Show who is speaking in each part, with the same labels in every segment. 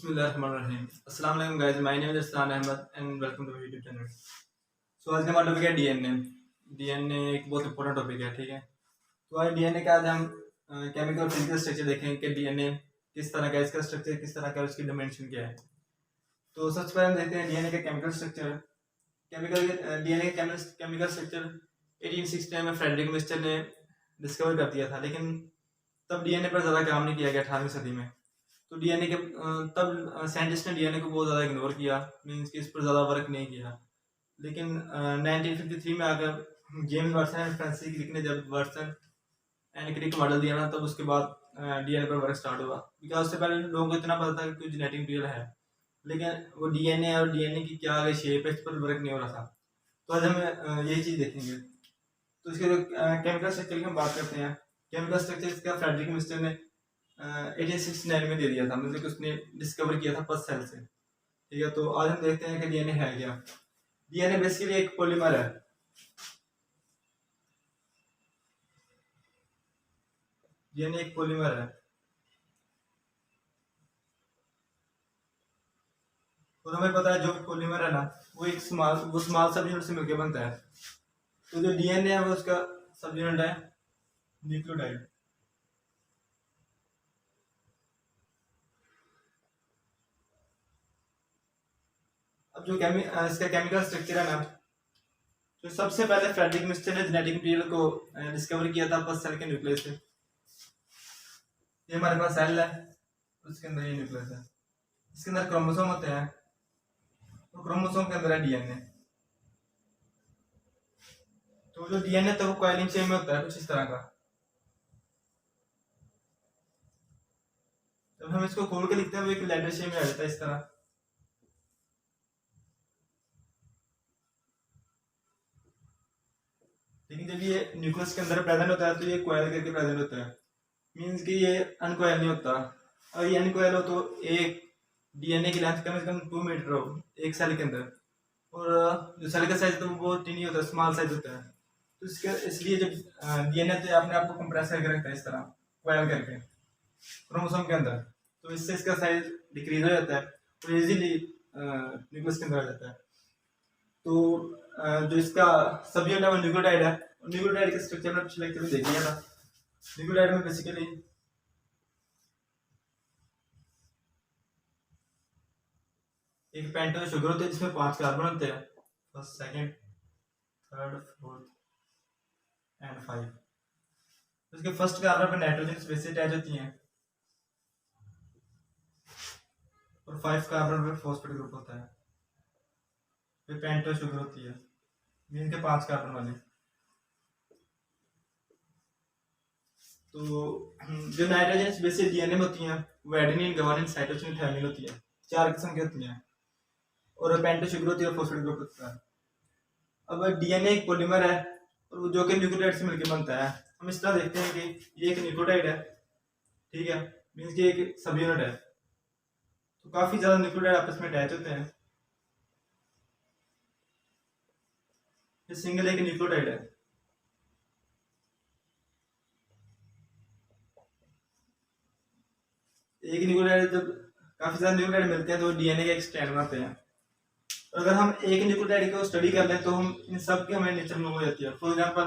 Speaker 1: बिस्मिल्लाहिर्रहमानिर्रहीम। अस्सलाम वालेकुम guys, my name is Irfan Ahmed and welcome to my YouTube channel. So आज का हमारा टॉपिक है डीएनए। डीएनए एक बहुत इंपॉर्टेंट टॉपिक है, ठीक है। तो आज डीएनए का आज हम केमिकल फिजिकल स्ट्रक्चर देखेंगे कि डीएनए किस तरह का, इसका स्ट्रक्चर किस तरह का, उसकी डायमेंशन क्या है। तो सबसे पहले हम देखते हैं डीएनए का केमिकल स्ट्रक्चर। डीएनए का केमिकल स्ट्रक्चर 1869 में फ्रेडरिक मिस्टर ने डिस्कवर कर दिया था, लेकिन तब डीएनए पर ज़्यादा काम नहीं किया गया 18वीं सदी में। तो डीएनए के तब साइंटिस्ट ने डीएनए को बहुत ज़्यादा इग्नोर किया, मीन्स कि इस पर ज़्यादा वर्क नहीं किया। लेकिन 1953 में आकर James Watson and Francis Crick ने जब वाटसन एंड क्रिक मॉडल दिया ना, तब उसके बाद डीएनए पर वर्क स्टार्ट हुआ। बिकॉज उससे पहले लोगों को इतना पता था कि कुछ जेनेटिक मटीरियल है, लेकिन वो डीएनए और डीएनए की क्या शेप है, इस पर वर्क नहीं हो रहा था। तो आज हम यही चीज़ देखेंगे। तो इसके जो केमिकल स्ट्रक्चर की हम बात करते हैं। केमिकल स्ट्रक्चर इसका फ्रेडरिक मिस्टर ने 1869 में दे दिया था, मतलब कि उसने डिस्कवर किया था फर्स्ट सेल से, ठीक है। तो आज हम देखते हैं कि डीएनए है क्या। डीएनए बेसिकली एक पॉलीमर है। डीएनए एक पॉलीमर है और हमें पता है जो पॉलीमर है ना, वो एक स्मॉल सब यूनिट से मिलकर बनता है। तो जो डीएनए है वो उसका सब यूनिट है न्यूक्लियोटाइड। अब जो इसका केमिकल स्ट्रक्चर है ना, तो सबसे पहले फ्रेडरिक मिस्टर ने जेनेटिक मटीरियल को डिस्कवर किया था फर्स्ट सेल के न्यूक्लियस से। ये हमारे पास सेल है, उसके अंदर ये न्यूक्लियस है, इसके अंदर क्रोमोसोम होते हैं, तो क्रोमोसोम के अंदर है डीएनए। तो जो डीएनए तो वो कॉइलिंग चेन में होता है कुछ इस तरह का। जब हम इसको खोल के लिखते हैं वो एक लेटर शेप में आ जाता है इस तरह। लेकिन जब ये न्यूक्लियस के अंदर प्रेजेंट होता है तो ये कॉइल करके प्रेजेंट होता है, मीन्स कि ये अनकॉइल नहीं होता। और ये अनकॉइल हो तो एक डीएनए की लेंथ कम से कम 2 मीटर हो एक सेल के अंदर, और जो सेल का साइज तो वो बहुत टीनी होता है, स्मॉल साइज होता है। तो इसके इसलिए जब डीएनए तो अपने आप को कंप्रेस करके रखता है इस तरह कॉइल करके क्रोमोसोम के अंदर, तो इससे इसका साइज डिक्रीज हो जाता है और इजीली न्यूक्लियस के अंदर आ जाता है। तो जो इसका सब यूनिट है वो न्यूक्लियोटाइड है। न्यूक्लियोटाइड के स्ट्रक्चर में पिछले लेक्चर में देख लिया था। न्यूक्लियोटाइड में बेसिकली एक पेंटोस शुगर होती है जिसमें 5 कार्बन होते हैं, first second third fourth and 5। उसके फर्स्ट कार्बन पर नाइट्रोजन स्पेस अटैच होती हैं और 5 कार्बन पर फॉस्फेट ग्रुप होता है। फिर पेंटोस शुगर होती है, मीन के 5 कार्बन वाली। तो जो नाइट्रोजन बेसिस डीएनए में होती हैं वो एडेनिन, गुआनिन, साइटोसिन, थायमिन होती है, 4 किस्म की होती हैं, और पेंटोस शुगर होती है और फॉस्फेट ग्रुप होता है। अब डीएनए एक पॉलीमर है और जो कि न्यूक्लियोटाइड से मिलकर बनता है। हम इस तरह देखते हैं कि ये एक न्यूक्लियोटाइड है, ठीक है, मीन्स कि एक सब यूनिट है। तो काफी ज्यादा न्यूक्लियोटाइड आपस में अटैच होते हैं। ये सिंगल एक न्यूक्लियोटाइड है। एक न्यूक्लियोटाइड जब काफी ज्यादा न्यूक्लियोटाइड मिलते हैं तो डीएनए का एक स्ट्रैंड बनाते हैं। और अगर हम एक न्यूक्लियोटाइड को स्टडी कर लें तो हम इन सब की हमें नेचर में हो जाती है। फॉर एग्जाम्पल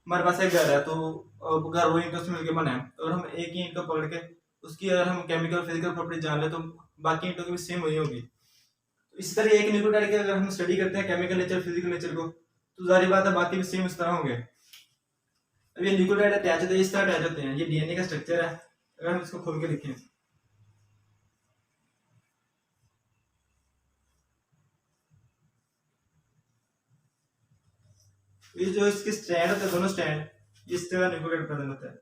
Speaker 1: हमारे पास एक घर है, तो घर वो ईंटों से मिलकर बना है, तो अगर हम एक ही ईंट को पकड़ के उसकी अगर हम केमिकल फिजिकल प्रॉपर्टी जान ले तो बाकी ईंटों की भी सेम वही होगी। तो इसी तरह एक न्यूक्लियोटाइड की अगर हम स्टडी करते हैं केमिकल नेचर फिजिकल नेचर को, तो जाहिर बात है बाकी भी सेम इस तरह होंगे। अब ये न्यूक्लियोटाइड अटैच होते हैं, इस तरह अटैच होते हैं। ये डीएनए का स्ट्रक्चर है, अगर हम इसको खोल के लिखें, ये जो इसके स्ट्रैंड होते हैं, दोनों स्ट्रैंड इस तरह न्यूक्लियोटाइड प्रेजेंट होता है।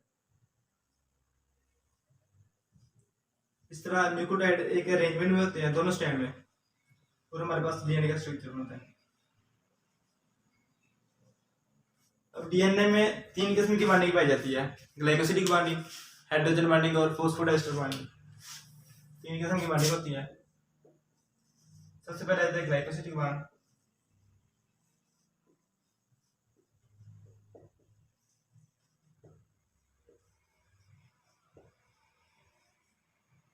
Speaker 1: इस तरह न्यूक्लियोटाइड एक अरेंजमेंट में होते हैं दोनों स्ट्रैंड में, और हमारे पास डीएनए का स्ट्रक्चर बनता है। अब डीएनए में 3 किस्म की बाइंडिंग पाई जाती है, ग्लाइकोसिडिक बाइंडिंग, हाइड्रोजन बाइंडिंग और फॉस्फोडाइस्टर बाइंडिंग। 3 किस्म की बाइंडिंग होती है। सबसे पहले आते हैं ग्लाइकोसिडिक बाइंड।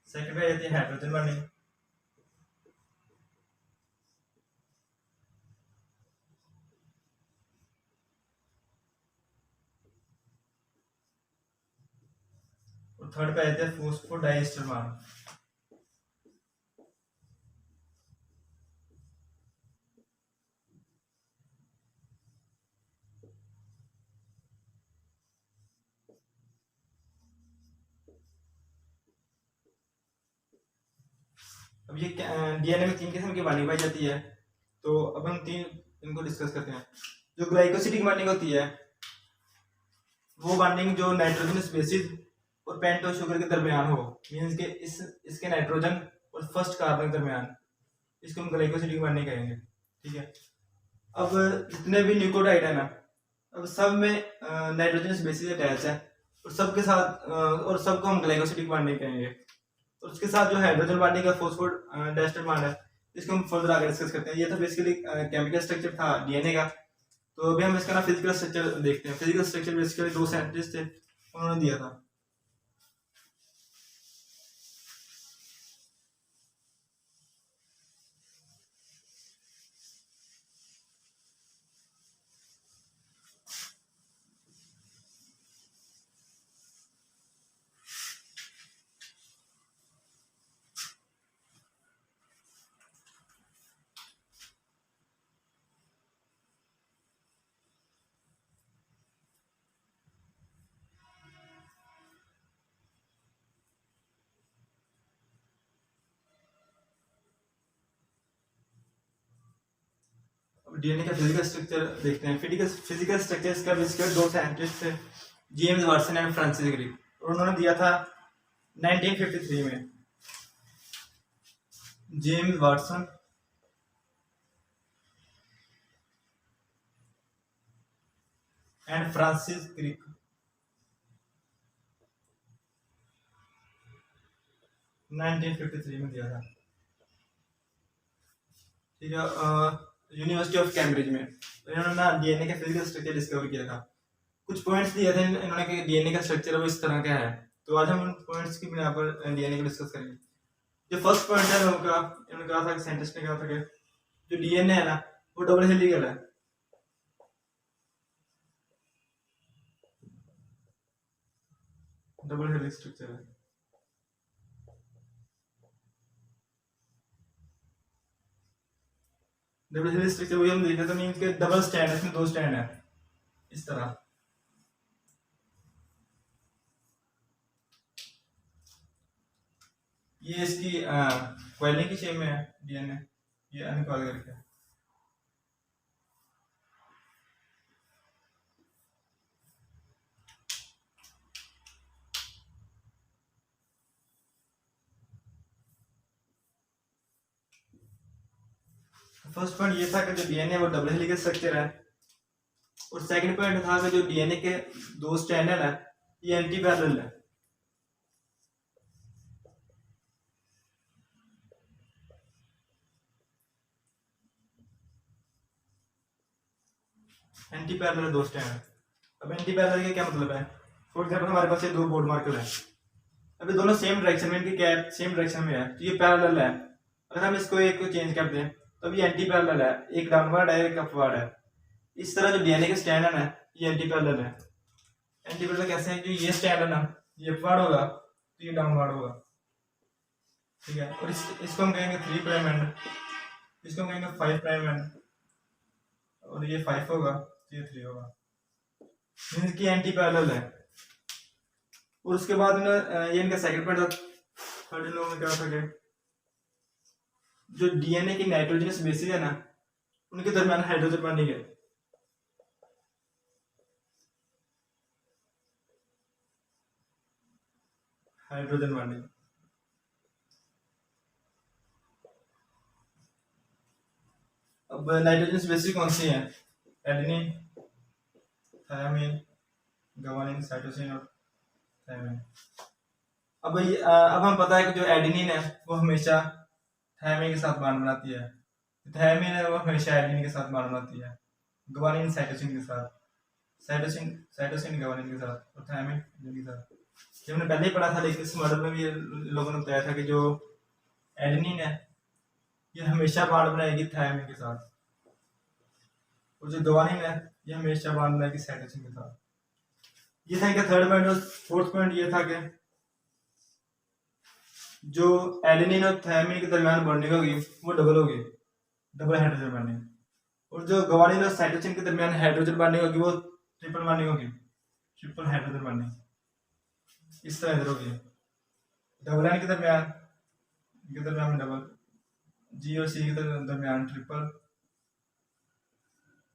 Speaker 1: सेकंड पे आती है हाइड्रोजन बाइंडिंग। और थर्ड पे आते हैं फॉस्फोडाइएस्टर बॉन्ड। अब ये डीएनए में 3 किस्म की बाइंडिंग पाई जाती है, तो अब हम 3 इनको डिस्कस करते हैं। जो ग्लाइकोसिडिक बाइंडिंग होती है वो बाइंडिंग जो नाइट्रोजनस बेसिस और पेंटोस शुगर के दरमियान हो, मींस के इसके नाइट्रोजन और फर्स्ट कार्बन के दरमियान, इसको हम ग्लाइकोसिडिक बाइंडिंग कहेंगे। ठीक है। अब जितने भी न्यूक्लियोटाइड है ना, अब सब में नाइट्रोजनस बेसिस अटैच है और सबके साथ और सबको हम ग्लाइकोसिडिक बाइंडिंग कहेंगे। और उसके साथ जो हाइड्रोजन बाइंडिंग का फॉस्फोडाइएस्टर बॉन्ड है, इसको हम फर्दर आगे डिस्कस करते हैं। ये तो बेसिकली केमिकल स्ट्रक्चर था डीएनए का। तो अभी हम इसका ना फिजिकल स्ट्रक्चर देखते हैं। फिजिकल स्ट्रक्चर बेसिकली 2 साइंटिस्ट थे, उन्होंने दिया था। डीएनए का फिजिकल स्ट्रक्चर देखते हैं। फिजिकल स्ट्रक्चर इसका बेसिकली 2 साइंटिस्ट थे, James Watson and Francis Crick, और उन्होंने दिया था 1953 में। James Watson and Francis Crick. Nineteen 1953 में दिया था। ठीक है। यूनिवर्सिटी ऑफ कैम्ब्रिज में तो इन्होंने ना डीएनए का फिजिकल स्ट्रक्चर डिस्कवर किया था। कुछ पॉइंट्स दिए थे इन्होंने कि डीएनए का स्ट्रक्चर वो इस तरह का है। तो आज हम उन पॉइंट्स की बिना पर डीएनए को डिस्कस करेंगे। जो फर्स्ट पॉइंट है उनका, इन्होंने कहा था कि साइंटिस्ट ने कहा था कि जो डीएनए है ना वो डबल हेलिकल है। डबल हेलिकल स्ट्रक्चर है। डबल हेलिकल स्ट्रक्चर वही हम देखे तो मींस के डबल स्टैंड है, इसमें 2 स्टैंड है इस तरह। ये इसकी क्वाइलिंग की शेप में है डीएनए, ये अनक्वाइल करके है। फर्स्ट पॉइंट ये था कि जो डीएनए वो डबल हेलिकल स्ट्रक्चर है। और सेकंड पॉइंट था कि जो डीएनए के 2 स्ट्रैंड है ये एंटी पैरेलल है। एंटी पैरेलल 2 स्ट्रैंड है। अब एंटी पैरेलल का क्या मतलब है? फॉर एग्जांपल हमारे पास ये 2 बोर्ड मार्कर है, अभी दोनों सेम डायरेक्शन में, इनकी कैप सेम डायरेक्शन में है, तो ये पैरेलल है। अगर हम इसको एक को चेंज कर दें तो ये एंटी पैरेलल है, एक डाउनवर्ड है एक अपवर्ड है। इस तरह जो डीएनए के स्टैंड है ना ये एंटी पैरेलल है। एंटी पैरेलल कैसे है? जो ये स्टैंड है ना ये अपवर्ड होगा तो ये डाउनवर्ड होगा। ठीक है। और इसको हम कहेंगे 3 प्राइम एंड, इसको हम कहेंगे 5 प्राइम एंड, और ये 5 होगा तो ये 3 होगा, मींस की एंटी पैरेलल है। और उसके बाद में ये इनका सेकंड पॉइंट था। थर्ड लोगों में क्या था, जो डीएनए की नाइट्रोजनस बेसिस है ना उनके दरमियान हाइड्रोजन बॉन्डिंग है। Hydrogen bonding. अब नाइट्रोजनस बेसिस कौन सी है? एडेनिन, थायमिन, गुआनिन, साइटोसिन और थायमिन। अब हम पता है कि जो एडेनिन है वो हमेशा थायमिन के साथ बॉन्ड बनाती है, थायमिन है वो हमेशा एडेनिन के साथ बॉन्ड बनाती है, गुआनिन साइटोसिन के साथ, साइटोसिन साइटोसिन गुआनिन के साथ, और थायमिन एडेनिन के साथ। ये हमने पहले ही पढ़ा था, लेकिन इस मॉडल में भी लोगों ने बताया था कि जो एडेनिन है ये हमेशा बॉन्ड बनाएगी थायमिन के साथ, और जो गुआनिन है ये हमेशा बॉन्ड बनाएगी साइटोसिन के साथ। ये था इनका थर्ड पॉइंट। और फोर्थ पॉइंट ये था कि जो एडेनिन और थायमिन के दरमियान बॉन्डिंग होगी वो डबल होगी, डबल हाइड्रोजन बॉन्डिंग। और जो गुआनिन और साइटोसिन के दरमियान हाइड्रोजन बॉन्डिंग होगी वो ट्रिपल बॉन्डिंग होगी, ट्रिपल हाइड्रोजन बॉन्डिंग इस तरह इधर होगी। डबल एन के दरमियान में डबल, जी और सी के दरमियान ट्रिपल,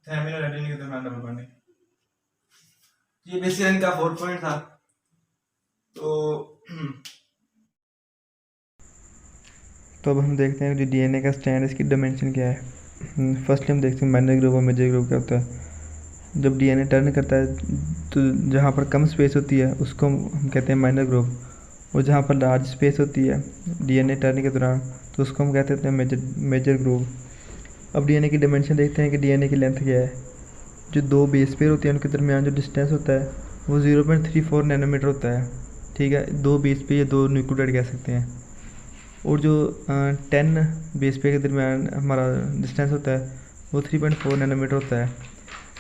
Speaker 1: थायमिन और एडेनिन के दरमियान डबल बॉन्डिंग। ये बेसिकली इनका 4 पॉइंट था।
Speaker 2: तो अब हम देखते हैं जो डीएनए का स्टैंड, इसकी डायमेंशन क्या है। फर्स्टली हम देखते हैं माइनर ग्रुप और मेजर ग्रुप क्या होता है। जब डीएनए टर्न करता है तो जहाँ पर कम स्पेस होती है उसको हम कहते हैं माइनर ग्रुप, और जहाँ पर लार्ज स्पेस होती है डीएनए टर्न के दौरान तो उसको हम कहते हैं मेजर ग्रुप। अब डीएनए की डायमेंशन देखते हैं कि डीएनए की लेंथ क्या है। जो दो बेस पेयर होते हैं उनके दरमियान जो डिस्टेंस होता है वो 0.34 नैनोमीटर होता है। ठीक है, दो बेस पेयर या दो न्यूक्लियोटाइड कह सकते हैं। और जो 10 बेस पेयर के दरमियान हमारा डिस्टेंस होता है वो 3.4 नैनोमीटर होता है।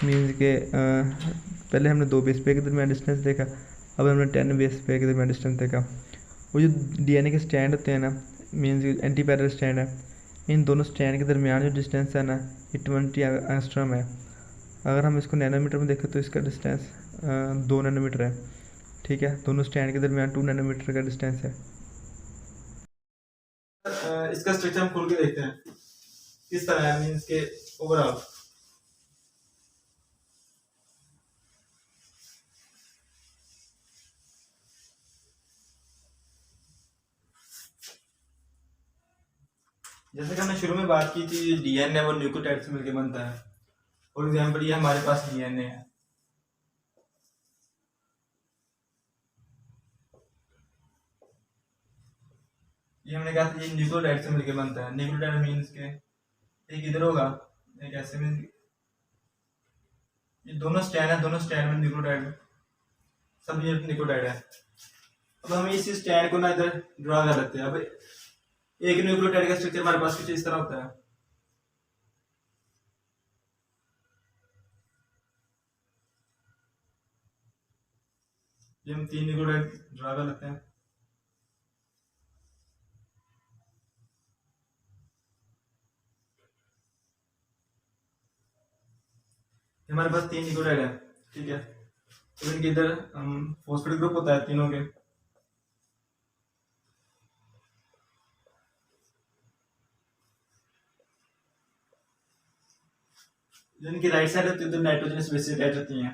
Speaker 2: मीन्स के पहले हमने दो बेस पेयर के दरमियान डिस्टेंस देखा, अब हमने 10 बेस पेयर के दरमियान डिस्टेंस देखा। वो जो डीएनए के स्टैंड होते हैं ना, मीन्स एंटी पैरेलल स्टैंड है, इन दोनों स्टैंड के दरमियान जो डिस्टेंस है ना ये 20 एंगस्ट्रॉम है। अगर हम इसको नैनोमीटर में देखें तो इसका डिस्टेंस 2 नैनोमीटर है। ठीक है, दोनों स्टैंड के दरमियान 2 नैनोमीटर का डिस्टेंस है।
Speaker 1: इसका स्ट्रक्चर हम खोल के देखते हैं किस तरह है, मींस के ओवरऑल। जैसे कि हमने शुरू में बात की थी, डीएनए वो न्यूक्लियोटाइड से मिलकर बनता है। फॉर एग्जांपल ये हमारे पास डीएनए है, ये हमने कहा था ये न्यूक्लियोटाइड से मिलकर बनता है। न्यूक्लियोटाइड मींस के एक इधर होगा, एक ऐसे में, ये दोनों स्ट्रैंड है, दोनों स्ट्रैंड में न्यूक्लियोटाइड, सब ये न्यूक्लियोटाइड है। अब हम इसी स्ट्रैंड को ना इधर ड्रा कर लेते हैं। अब एक न्यूक्लियोटाइड का स्ट्रक्चर हमारे पास कुछ इस तरह होता है। ये हम 3 न्यूक्लियोटाइड ड्रा कर लेते हैं। हमारे पास 3 न्यूक्लियोटाइड है, ठीक है। तो इनके इधर फॉस्फेट ग्रुप होता है तीनों के। जिनकी राइट साइड होती है तो नाइट्रोजनस बेसिस अटैच होती हैं,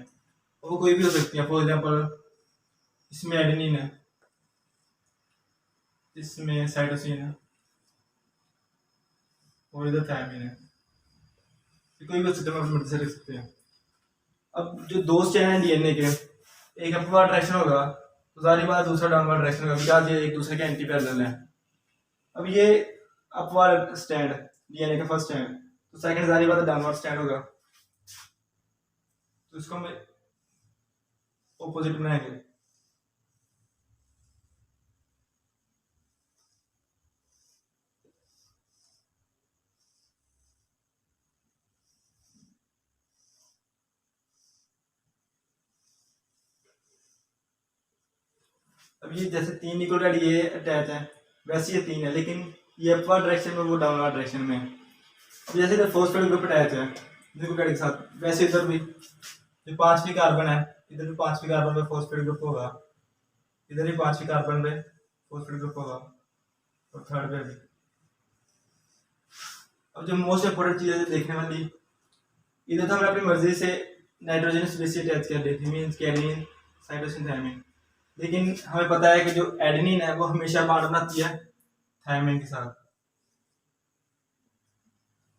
Speaker 1: और वो कोई भी हो सकती है। फॉर एग्जांपल इसमें एडेनिन है, इसमें साइटोसिन है, और इधर थायमिन है। ये कोई भी हो सकता है, मर्जी से लिख सकते हैं। अब जो दो स्ट्रैंड है डीएनए के, एक अपवर्ड डायरेक्शन होगा तो सारी बात, दूसरा डाउनवर्ड डायरेक्शन होगा, बिकॉज ये एक दूसरे के एंटी पैरेलल है। अब ये अपवर्ड स्टैंड डीएनए का फर्स्ट स्टैंड, तो सेकंड सारी बात डाउनवर्ड स्टैंड होगा, तो इसको हम ऑपोजिट बनाएंगे। अब ये जैसे 3 न्यूक्लियोटाइड ये अटैच है, वैसे ये 3 है, लेकिन ये अपवर्ड डायरेक्शन में, वो डाउनवर्ड डायरेक्शन में। अब जैसे इधर फॉस्फेट ग्रुप अटैच है न्यूक्लियोटाइड के साथ, वैसे इधर भी जो 5वीं कार्बन है, इधर भी 5वीं कार्बन पे फॉस्फेट ग्रुप होगा, इधर भी 5वीं कार्बन पे फॉस्फेट ग्रुप होगा, और थर्ड पे भी। अब जो मोस्ट इंपोर्टेंट चीज है देखने वाली, इधर तो हमने अपनी मर्जी से नाइट्रोजनस बेसिस अटैच कर ली थी, मींस के एडेनिन, साइटोसिन, थायमिन। लेकिन हमें पता है कि जो एडेनिन है वो हमेशा बॉन्ड बनाती है थायमिन के साथ,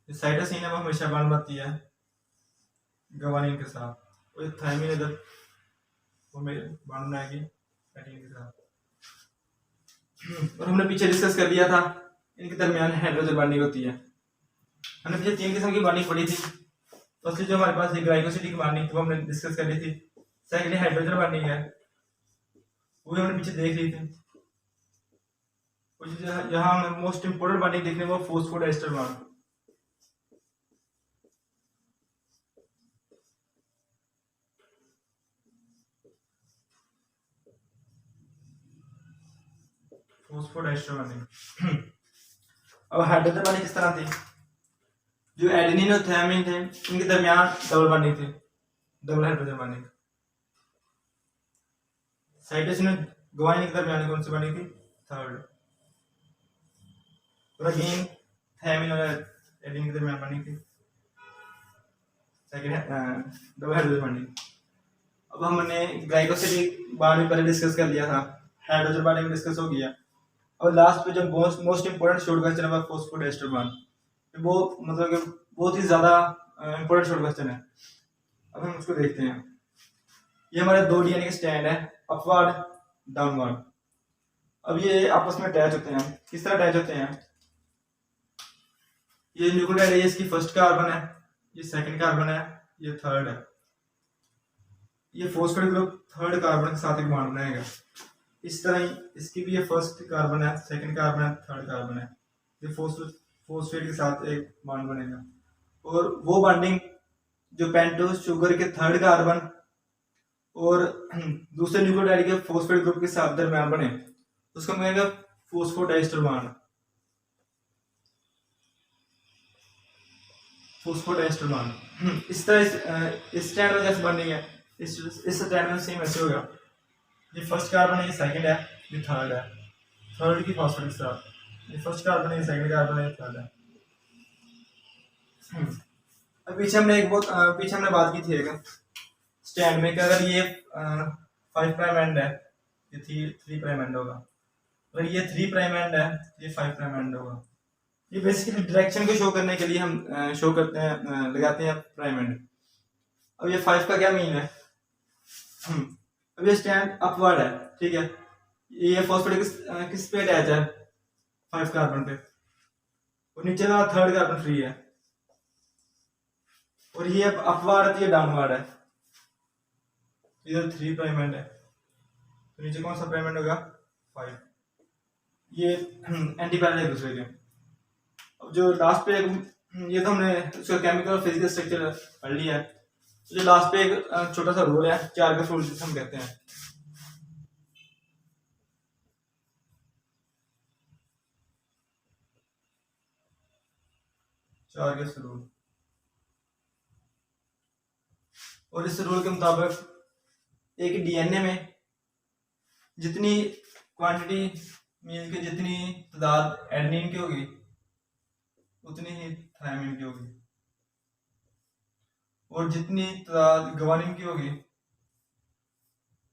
Speaker 1: जो साइटोसिन है वो हमेशा बॉन्ड बनाती है गवानिन के साथ, और थायमिन इधर वो बॉन्ड बनाएगी एडेनिन के साथ। और हमने पीछे डिस्कस कर दिया था इनके दरमियान हाइड्रोजन बॉन्डिंग होती है। हमने पीछे 3 किस्म की बॉन्डिंग पढ़ी थी। फर्स्टली जो हमारे पास ग्लाइकोसिडिक बॉन्डिंग वो हमने डिस्कस कर ली थी। सेकेंडली हाइड्रोजन बॉन्डिंग है, वो भी हमने पीछे देख ली थी। कुछ यहाँ हमें मोस्ट इंपोर्टेंट बॉन्डिंग देखने वो फॉस्फोडाइस्टर बॉन्ड। Phosphodiester bonding. अब हाइड्रोजन बॉन्डिंग किस तरह थी, जो एडेनिन और थायमिन थे इनके दरमियान डबल बॉन्डिंग थी, डबल हाइड्रोजन बॉन्डिंग। साइटोसिन और गुआनिन के दरमियान कौन सी बॉन्डिंग थी, थर्ड। और अगेन थायमिन और एडेनिन के दरमियान बॉन्डिंग थी सेकंड, डबल हाइड्रोजन बॉन्डिंग। अब हमने ग्लाइकोसिडिक बॉन्ड भी पहले डिस्कस कर लिया था, हाइड्रोजन बॉन्डिंग भी डिस्कस हो गया। और लास्ट पे जो मोस्ट इंपोर्टेंट शॉर्ट क्वेश्चन है वो फोस्फोडाइस्टर बॉन्ड, वो मतलब कि बहुत ही ज्यादा इंपोर्टेंट शॉर्ट क्वेश्चन है। अब हम उसको देखते हैं। ये हमारे दो डीएनए के स्टैंड है, अपवर्ड डाउनवर्ड। अब ये आपस में अटैच होते हैं, किस तरह अटैच होते हैं, ये न्यूक्लियोटाइड है, इसकी फर्स्ट कार्बन है, ये सेकंड कार्बन है, ये थर्ड है। ये फॉस्फेट ग्रुप थर्ड कार्बन के साथ एक बॉन्ड बनाएगा। इस तरह ही इसकी भी ये फर्स्ट कार्बन है, सेकंड कार्बन है, थर्ड कार्बन है, ये फॉस्फेट के साथ एक बॉन्ड बनेगा। और वो बॉन्डिंग जो पेंटोस शुगर के थर्ड कार्बन और दूसरे न्यूक्लियोटाइड के फॉस्फेट ग्रुप के साथ दरमियान बने, उसको हम कहेंगे फोस्फोडाइस्टर बॉन्ड। फोस्फोडाइस्टर बॉन्ड इस तरह इस स्टैंड में जैसे बॉन्डिंग है, इस स्टैंड में सेम ऐसे होगा। ये फर्स्ट कार्बन है, ये सेकंड है, ये थर्ड है, थर्ड की फॉस्फेट के साथ, ये फर्स्ट कार्बन है, ये सेकंड कार्बन है, ये थर्ड है। अब पीछे हमने बात की थी एक स्टैंड में कि अगर ये 5 प्राइम एंड है, ये 3 प्राइम एंड होगा, अगर ये 3 प्राइम एंड है, ये 5 प्राइम एंड होगा। ये बेसिकली डायरेक्शन को शो करने के लिए हम शो करते हैं, लगाते हैं प्राइम एंड। अब ये 5 का क्या मीन है, अब ये स्टैंड अपवर्ड है, ठीक है, ये फॉस्फेट किस पे अटैच है, 5 कार्बन पे, और नीचे का थर्ड कार्बन फ्री है, और ये अपवर्ड है, ये डाउनवर्ड है, इधर 3 प्राइम एंड है, तो नीचे कौन सा प्राइम एंड होगा, 5। ये एंटी पैरेलल एक दूसरे के। अब जो लास्ट पे ये तो हमने उसका केमिकल और फिजिकल स्ट्रक्चर पढ़ लिया है। जो लास्ट पे एक छोटा सा रूल है, चार्गस रूल जिसे हम कहते हैं। चार्गस रूल, और इस रूल के मुताबिक एक डीएनए में जितनी क्वांटिटी मीन की जितनी तादाद एडेनिन की होगी उतनी ही थायमिन की होगी, और जितनी तादाद गुआनिन की होगी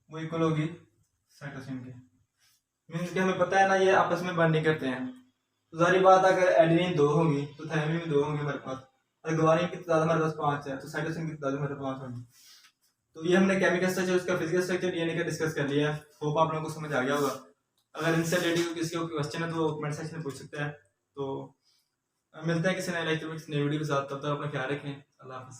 Speaker 1: वो इक्वल होगी साइटोसिन की। मीन्स कि हमें पता है ना ये आपस में बॉन्डिंग करते हैं, तो सारी बात अगर एडेनिन 2 होगी तो थायमिन भी 2 होंगे हमारे पास। अगर गुआनिन की तादाद हमारे पास 5 है तो साइटोसिन की तादाद हमारे पास 5 होगी। तो ये हमने केमिकल स्ट्रक्चर, उसका फिजिकल स्ट्रक्चर डीएनए का डिस्कस कर लिया है। होप आप लोगों को समझ आ गया होगा। अगर इनसे रिलेटेड किसी को क्वेश्चन है तो वो कमेंट सेक्शन में पूछ सकते हैं। तो मिलते हैं किसी नए लेक्चर में किसी नई वीडियो के साथ, तब तक अपना ख्याल रखें। अल्लाह हाफिज़।